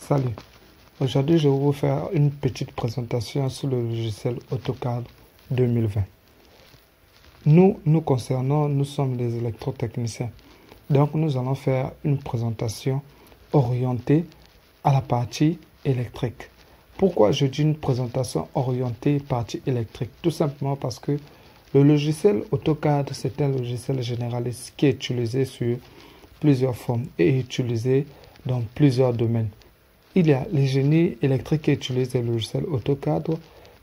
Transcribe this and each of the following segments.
Salut, aujourd'hui je vais vous faire une petite présentation sur le logiciel AutoCAD 2020. Nous concernant, nous sommes des électrotechniciens. Donc nous allons faire une présentation orientée à la partie électrique. Pourquoi je dis une présentation orientée partie électrique? Tout simplement parce que le logiciel AutoCAD, c'est un logiciel généraliste qui est utilisé sur plusieurs formes et utilisé dans plusieurs domaines. Il y a les génies électriques qui utilisent le logiciel AutoCAD.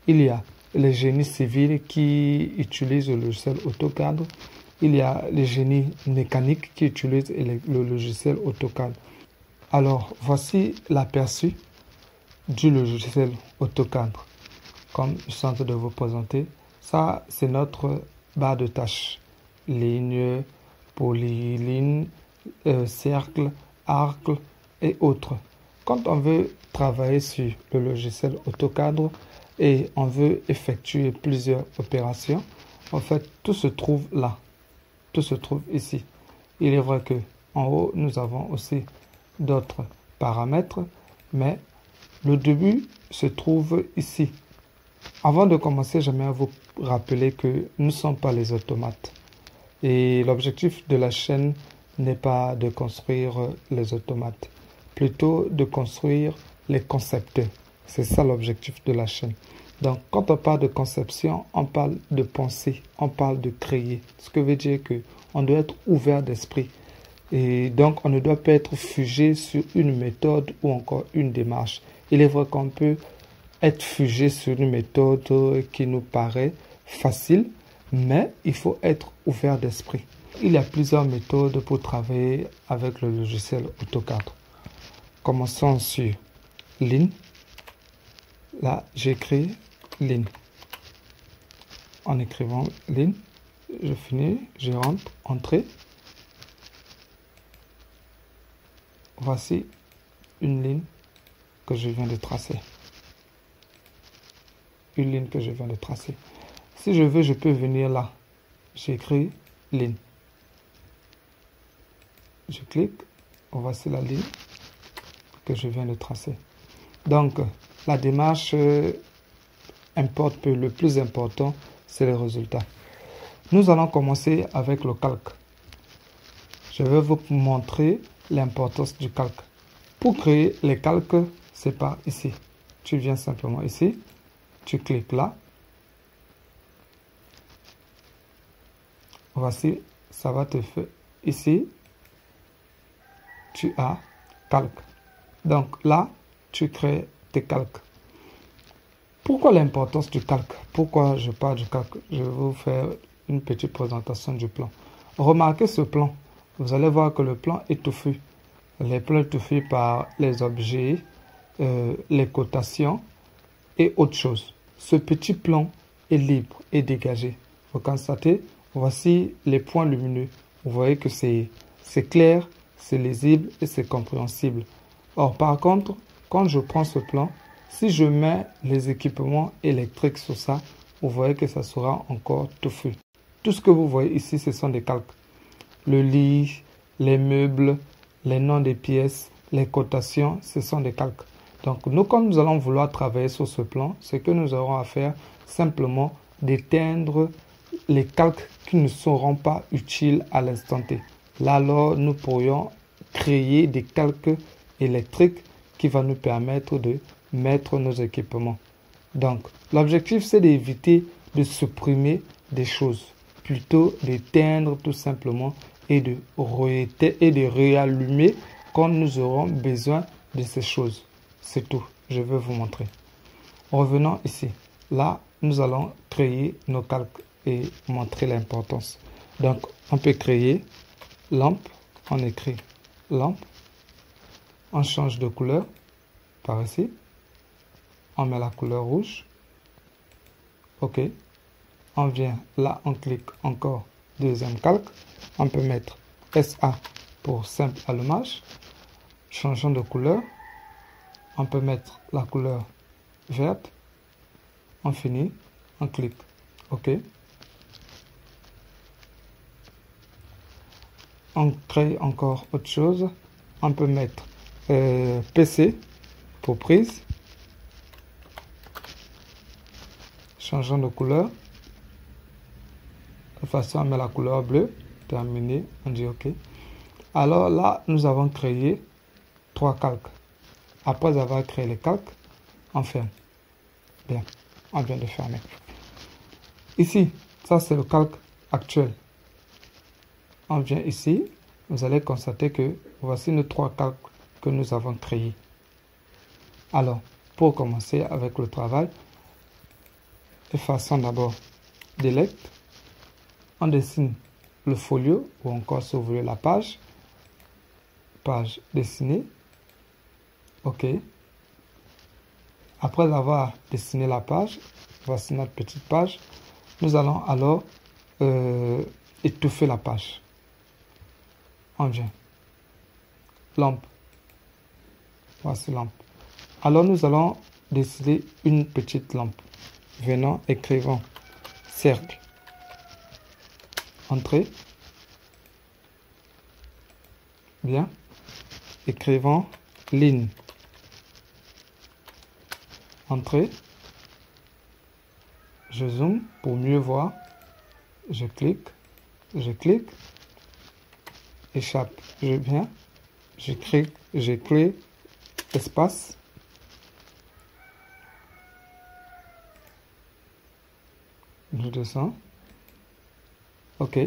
Il y a les génies civils qui utilisent le logiciel AutoCAD. Il y a les génies mécaniques qui utilisent le logiciel AutoCAD. Alors, voici l'aperçu du logiciel AutoCAD. Comme je suis en train de vous présenter, ça c'est notre barre de tâches. Ligne, polyligne, cercle, arc et autres. Quand on veut travailler sur le logiciel AutoCAD et on veut effectuer plusieurs opérations, en fait, tout se trouve là. Tout se trouve ici. Il est vrai que en haut, nous avons aussi d'autres paramètres, mais le début se trouve ici. Avant de commencer, j'aimerais vous rappeler que nous ne sommes pas les automates. Et l'objectif de la chaîne n'est pas de construire les automates, plutôt de construire les concepteurs. C'est ça l'objectif de la chaîne. Donc, quand on parle de conception, on parle de penser, on parle de créer. Ce que veut dire que on doit être ouvert d'esprit. Et donc, on ne doit pas être figé sur une méthode ou encore une démarche. Il est vrai qu'on peut être figé sur une méthode qui nous paraît facile, mais il faut être ouvert d'esprit. Il y a plusieurs méthodes pour travailler avec le logiciel AutoCAD. Commençons sur ligne. Là, j'écris ligne. En écrivant ligne, je finis, je rentre, entrée. Voici une ligne que je viens de tracer. Une ligne que je viens de tracer. Si je veux, je peux venir là. J'écris ligne. Je clique. Voici la ligne que je viens de tracer. Donc, la démarche importe peu. Le plus important, c'est le résultat. Nous allons commencer avec le calque. Je vais vous montrer l'importance du calque. Pour créer les calques, c'est par ici. Tu viens simplement ici. Tu cliques là. Voici, ça va te faire ici. Tu as calque. Donc là, tu crées tes calques. Pourquoi l'importance du calque? Pourquoi je parle du calque? Je vais vous faire une petite présentation du plan. Remarquez ce plan. Vous allez voir que le plan est touffu. Les plans touffus par les objets, les cotations et autre chose. Ce petit plan est libre et dégagé. Vous constatez, voici les points lumineux. Vous voyez que c'est clair, c'est lisible et c'est compréhensible. Or, par contre, quand je prends ce plan, si je mets les équipements électriques sur ça, vous voyez que ça sera encore touffu. Tout ce que vous voyez ici, ce sont des calques. Le lit, les meubles, les noms des pièces, les cotations, ce sont des calques. Donc, nous, quand nous allons vouloir travailler sur ce plan, ce que nous aurons à faire, simplement d'éteindre les calques qui ne seront pas utiles à l'instant T. Là, alors, nous pourrions créer des calques électriques qui vont nous permettre de mettre nos équipements. Donc, l'objectif, c'est d'éviter de supprimer des choses, plutôt d'éteindre tout simplement et de réallumer quand nous aurons besoin de ces choses. C'est tout. Je vais vous montrer. Revenons ici. Là, nous allons créer nos calques et montrer l'importance. Donc, on peut créer lampe. On écrit lampe. On change de couleur par ici. On met la couleur rouge. OK. On vient là, on clique encore deuxième calque. On peut mettre SA pour simple allumage. Changeons de couleur. On peut mettre la couleur verte. On finit. On clique OK. On crée encore autre chose. On peut mettre PC pour prise. Changeons de couleur. De toute façon, on met la couleur bleue. Terminé. On dit OK. Alors là, nous avons créé 3 calques. Après avoir créé les calques, on ferme. Bien. On vient de fermer. Ici, ça c'est le calque actuel. On vient ici. Vous allez constater que voici nos 3 calques que nous avons créés. Alors, pour commencer avec le travail, effaçons d'abord Delete. On dessine le folio ou encore si vous voulez la page. Page dessinée. OK. Après avoir dessiné la page, voici notre petite page. Nous allons alors étouffer la page. On vient. Lampe. Voici lampe. Alors nous allons dessiner une petite lampe. Venons, écrivons cercle. Entrée. Bien. Écrivons ligne. Entrée. Je zoome pour mieux voir. Je clique. Je clique. Échappe. Je viens. J'écris espace. Je descends. OK.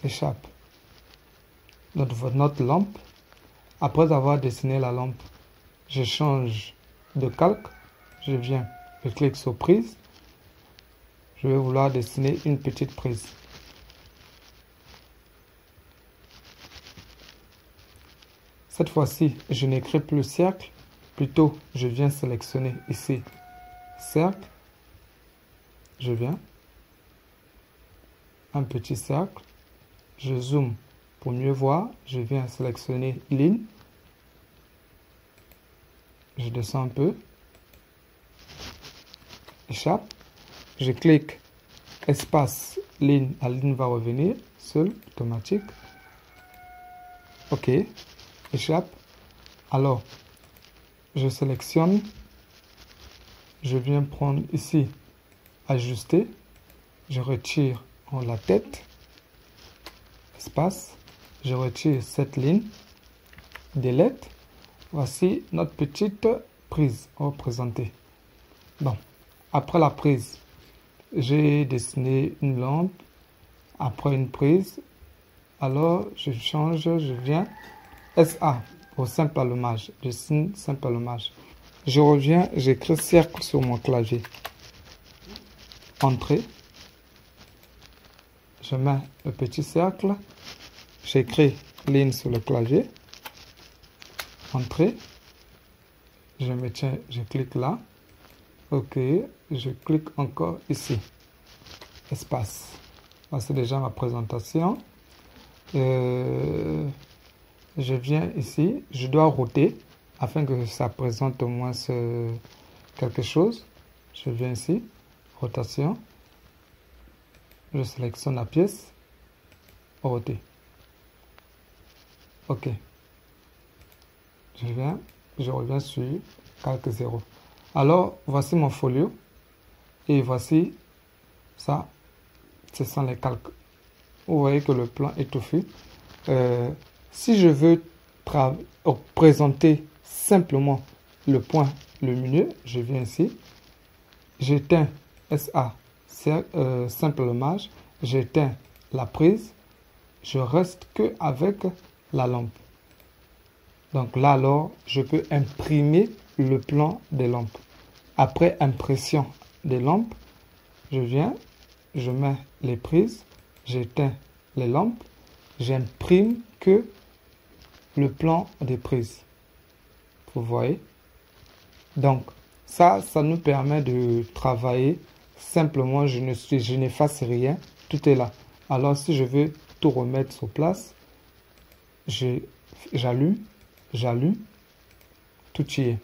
Échappe. Notre lampe. Après avoir dessiné la lampe, je change de calque. Je viens. Je clique sur prise. Je vais vouloir dessiner une petite prise. Cette fois-ci, je n'écris plus cercle. Plutôt, je viens sélectionner ici cercle. Je viens. Un petit cercle. Je zoome pour mieux voir. Je viens sélectionner ligne. Je descends un peu. Échappe. Je clique espace ligne. La ligne va revenir seule, automatique. OK. Échappe. Alors, je sélectionne. Je viens prendre ici ajuster. Je retire la tête. Espace. Je retire cette ligne. Delete. Voici notre petite prise représentée. Bon. Après la prise, j'ai dessiné une lampe. Après une prise, alors je change, je viens SA pour simple allumage. Je dessine simple allumage. Je reviens, j'écris cercle sur mon clavier. Entrée. Je mets le petit cercle. J'écris ligne sur le clavier. Entrée. Je me tiens, je clique là. OK, je clique encore ici. Espace. Voici déjà ma présentation. Je viens ici. Je dois roter afin que ça présente au moins quelque chose. Je viens ici. Rotation. Je sélectionne la pièce. Roter. OK. Je reviens sur calque 0. Alors, voici mon folio. Et voici ça. Ce sont les calques. Vous voyez que le plan est étoffé. Si je veux présenter simplement le point lumineux, je viens ici. J'éteins SA, simple allumage. J'éteins la prise. Je reste que avec la lampe. Donc là, alors, je peux imprimer le plan des lampes. Après impression des lampes, je viens, je mets les prises, j'éteins les lampes, j'imprime que le plan des prises. Vous voyez? Donc, ça nous permet de travailler simplement. Je n'efface rien, tout est là. Alors, si je veux tout remettre sur place, j'allume, tout y est.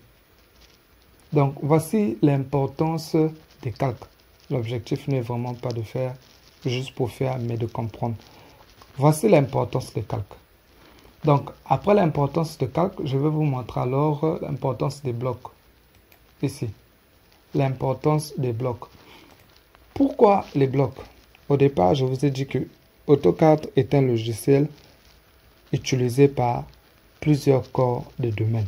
Donc, voici l'importance des calques. L'objectif n'est vraiment pas de faire juste pour faire, mais de comprendre. Voici l'importance des calques. Donc, après l'importance de calque, je vais vous montrer alors l'importance des blocs. Ici, l'importance des blocs. Pourquoi les blocs? Au départ, je vous ai dit que AutoCAD est un logiciel utilisé par plusieurs corps de domaine.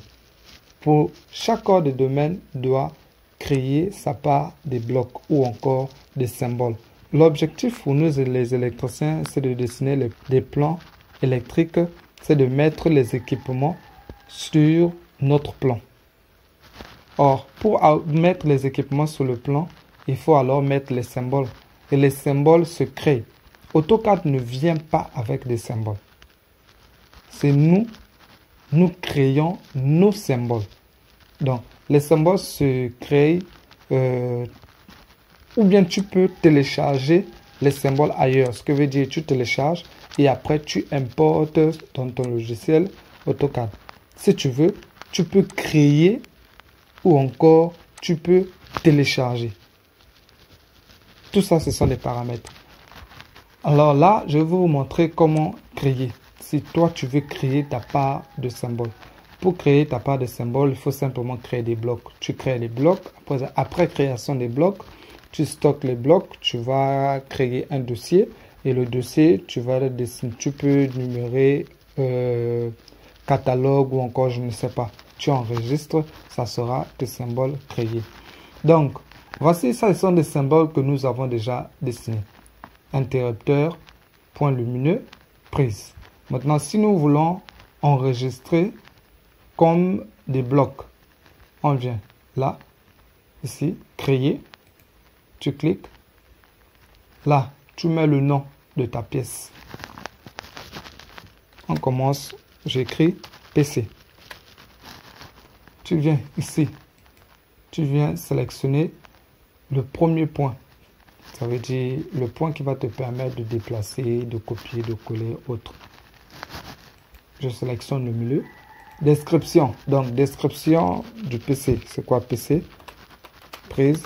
Pour chaque corps de domaine doit créer sa part des blocs ou encore des symboles. L'objectif pour nous, les électriciens, c'est de dessiner des plans électriques, c'est de mettre les équipements sur notre plan. Or, pour mettre les équipements sur le plan, il faut alors mettre les symboles. Et les symboles se créent. AutoCAD ne vient pas avec des symboles. C'est nous créons nos symboles. Donc, les symboles se créent, ou bien tu peux télécharger les symboles ailleurs. Ce que veut dire, tu télécharges et après tu importes dans ton logiciel AutoCAD. Si tu veux, tu peux créer ou encore tu peux télécharger. Tout ça, ce sont des paramètres. Alors là, je vais vous montrer comment créer. Si toi, tu veux créer ta part de symboles. Pour créer ta part de symboles, il faut simplement créer des blocs. Tu crées les blocs. Après création des blocs, tu stockes les blocs. Tu vas créer un dossier. Et le dossier, tu vas le dessiner. Tu peux numérer catalogue ou encore, je ne sais pas. Tu enregistres, ça sera tes symboles créés. Donc, voici, ça ce sont des symboles que nous avons déjà dessinés. Interrupteur, point lumineux, prise. Maintenant, si nous voulons enregistrer comme des blocs, on vient là, ici, créer, tu cliques, là, tu mets le nom de ta pièce. On commence, j'écris PC. Tu viens ici, tu viens sélectionner le premier point. Ça veut dire le point qui va te permettre de déplacer, de copier, de coller, autre. Je sélectionne le milieu. Description. Donc, description du PC. C'est quoi PC? Prise.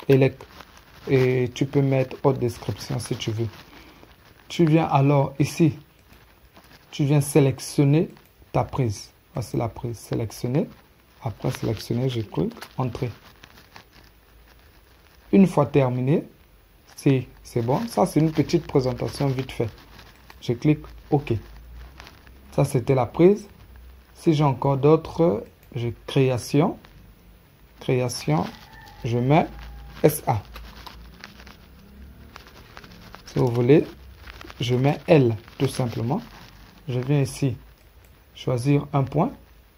Et tu peux mettre autre description si tu veux. Tu viens alors ici. Tu viens sélectionner ta prise. Voici la prise. Sélectionner. Après sélectionner, je clique. Entrée. Une fois terminé, si c'est bon, ça c'est une petite présentation vite fait. Je clique OK. Ça c'était la prise. Si j'ai encore d'autres, je création, je mets SA. Si vous voulez, je mets L tout simplement. Je viens ici choisir un point,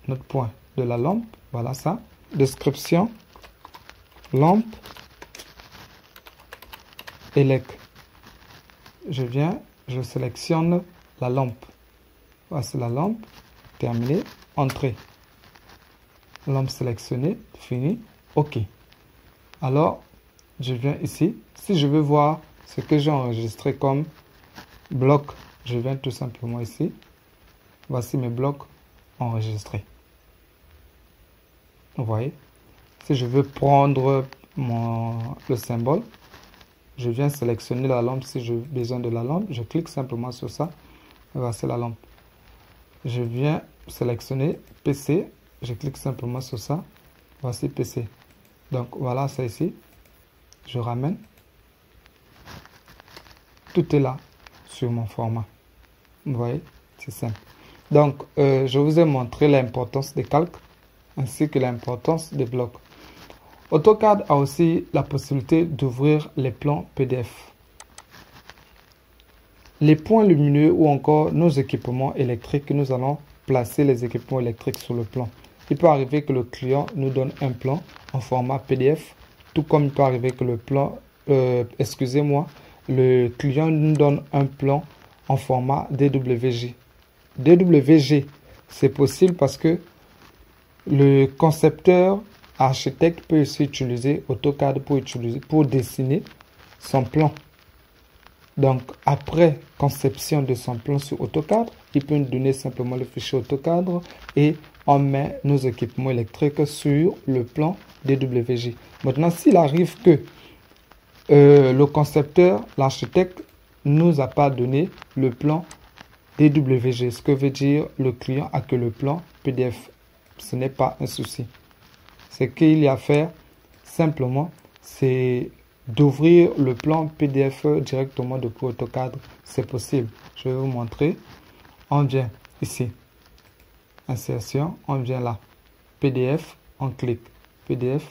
notre point de la lampe. Voilà ça. Description, lampe. Je viens, je sélectionne la lampe. Voici la lampe. Terminé. Entrée. Lampe sélectionnée. Fini. OK. Alors, je viens ici. Si je veux voir ce que j'ai enregistré comme bloc, je viens tout simplement ici. Voici mes blocs enregistrés. Vous voyez? Si je veux prendre le symbole, je viens sélectionner la lampe. Si j'ai besoin de la lampe, je clique simplement sur ça. Voici la lampe. Je viens sélectionner PC. Je clique simplement sur ça. Voici PC. Donc voilà ça ici. Je ramène. Tout est là sur mon format. Vous voyez, c'est simple. Donc je vous ai montré l'importance des calques ainsi que l'importance des blocs. AutoCAD a aussi la possibilité d'ouvrir les plans PDF. Les points lumineux ou encore nos équipements électriques, nous allons placer les équipements électriques sur le plan. Il peut arriver que le client nous donne un plan en format PDF, tout comme il peut arriver que le plan, le client nous donne un plan en format DWG. DWG, c'est possible parce que le concepteur architecte peut aussi utiliser AutoCAD pour dessiner son plan. Donc, après conception de son plan sur AutoCAD, il peut nous donner simplement le fichier AutoCAD et on met nos équipements électriques sur le plan DWG. Maintenant, s'il arrive que le concepteur, l'architecte, nous a pas donné le plan DWG, ce que veut dire le client a que le plan PDF. Ce n'est pas un souci. Ce qu'il y a à faire, simplement, c'est d'ouvrir le plan PDF directement depuis AutoCAD. C'est possible. Je vais vous montrer. On vient ici. Insertion. On vient là. PDF. On clique. PDF.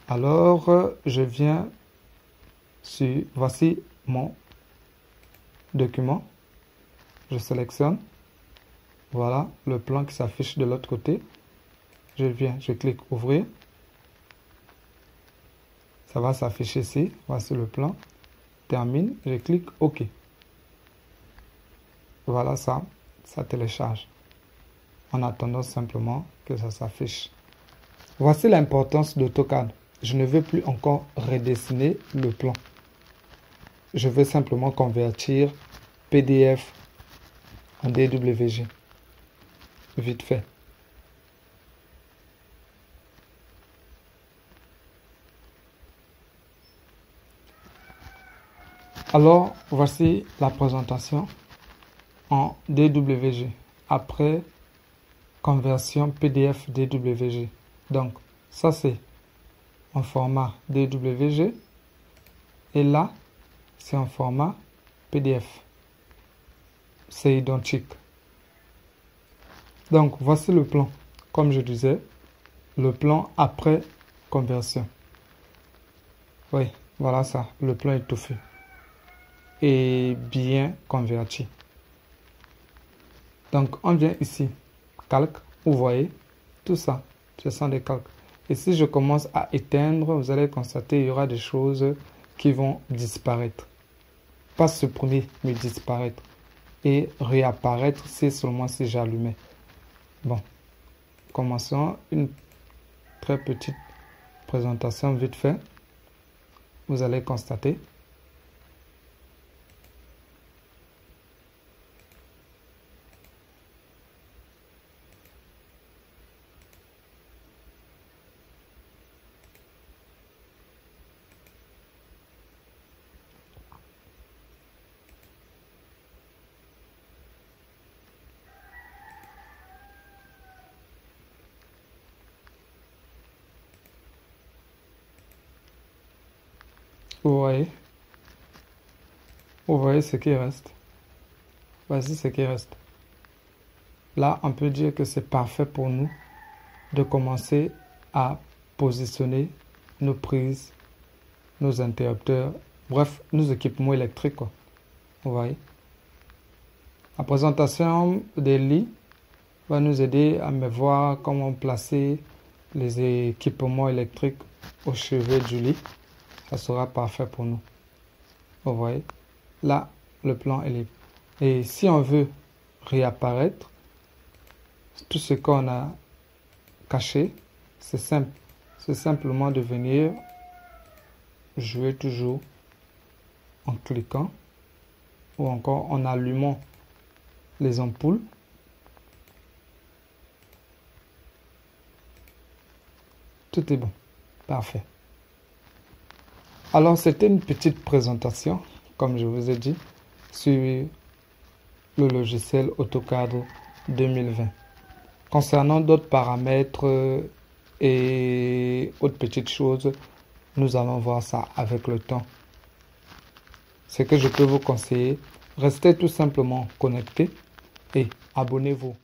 Alors, je viens sur... Voici mon document. Je sélectionne. Voilà le plan qui s'affiche de l'autre côté. Je viens, je clique ouvrir. Ça va s'afficher ici. Voici le plan. Termine. Je clique OK. Voilà ça télécharge. En attendant simplement que ça s'affiche. Voici l'importance d'AutoCAD. Je ne veux plus encore redessiner le plan. Je veux simplement convertir PDF en DWG. Vite fait. Alors, voici la présentation en DWG. Après, conversion PDF DWG. Donc, ça c'est en format DWG. Et là, c'est en format PDF. C'est identique. Donc, voici le plan. Comme je disais, le plan après conversion. Oui, voilà ça. Le plan est tout fait. Et bien converti. Donc, on vient ici. Calque. Vous voyez, tout ça, ce sont des calques. Et si je commence à éteindre, vous allez constater qu'il y aura des choses qui vont disparaître. Pas supprimer, mais disparaître. Et réapparaître, c'est seulement si j'allumais. Bon, commençons une très petite présentation vite fait. Vous allez constater. Vous voyez ce qui reste. Voici ce qui reste. Là, on peut dire que c'est parfait pour nous de commencer à positionner nos prises, nos interrupteurs, bref, nos équipements électriques, quoi. Vous voyez. La présentation des lits va nous aider à me voir comment placer les équipements électriques au chevet du lit. Ça sera parfait pour nous. Vous voyez. Là, le plan est libre. Et si on veut réapparaître, tout ce qu'on a caché, c'est simple. C'est simplement de venir jouer toujours en cliquant ou encore en allumant les ampoules. Tout est bon. Parfait. Alors, c'était une petite présentation, comme je vous ai dit, sur le logiciel AutoCAD 2020. Concernant d'autres paramètres et autres petites choses, nous allons voir ça avec le temps. Ce que je peux vous conseiller, restez tout simplement connectés et abonnez-vous.